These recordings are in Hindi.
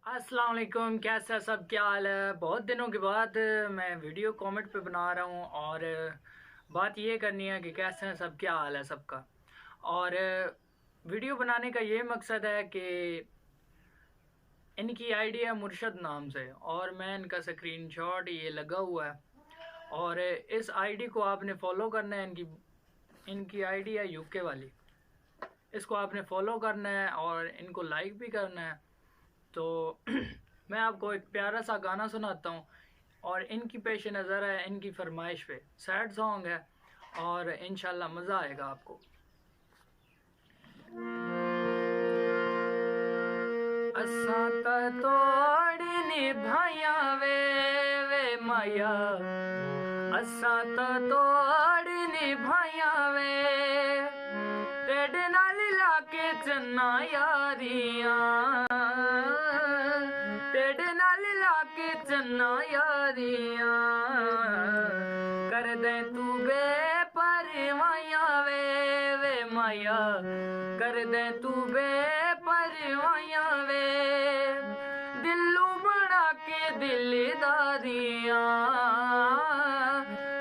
अस्सलाम वालेकुम। कैसा है सब, क्या हाल है? बहुत दिनों के बाद मैं वीडियो कमेंट पे बना रहा हूँ और बात ये करनी है कि कैसे हैं सब, क्या हाल है सबका। और वीडियो बनाने का ये मकसद है कि इनकी आईडी है मुर्शद नाम से और मैं इनका स्क्रीनशॉट ये लगा हुआ है और इस आईडी को आपने फॉलो करना है। इनकी आईडी है यूके वाली, इसको आपने फॉलो करना है और इनको लाइक भी करना है। तो मैं आपको एक प्यारा सा गाना सुनाता हूँ और इनकी पेश नज़र है, इनकी फरमाइश पे सैड सॉन्ग है और इंशाल्लाह मज़ा आएगा आपको। असां त तोड़ निभाया वे माया, असां त तोड़ निभाया वे तेरे नाल लाके चन्ना यारियां, तेरे नाल लाके चन्ना यारियां कर दे तू बेपरवाहियां वे माया, कर दे तू बेपरवाहियां वे दिलू बना के दिलदारियां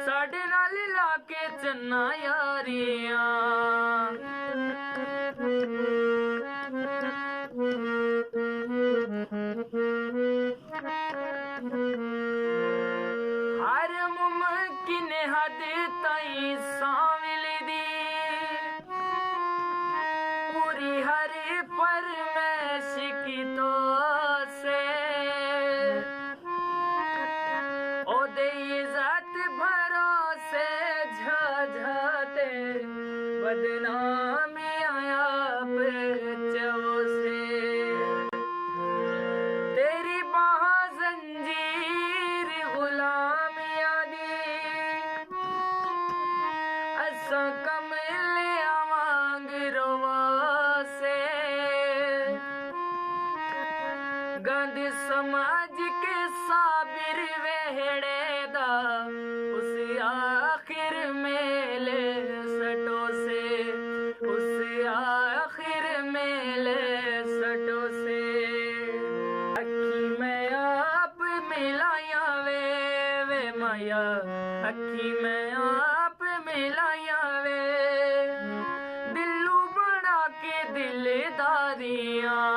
साडे नाल लाके चन्ना यारियां। हर मुमकिन हद ताई शामिल दी पूरी हर फरमाइश की तो से ओदे इज्जत भरोसे झाझाते बदनामी आया चो से तेरी बाह जंजीर गुलामिया दी असा कमले आवांग रोवा से गंद समाज के साबिर वेहड़े दा उस आखिर मेले सटो से, उस आखिर मेले सटो से अखी में आप मिलाया वे माया, अखी में आप मिलाया वे दिलू बना के दिलदारियां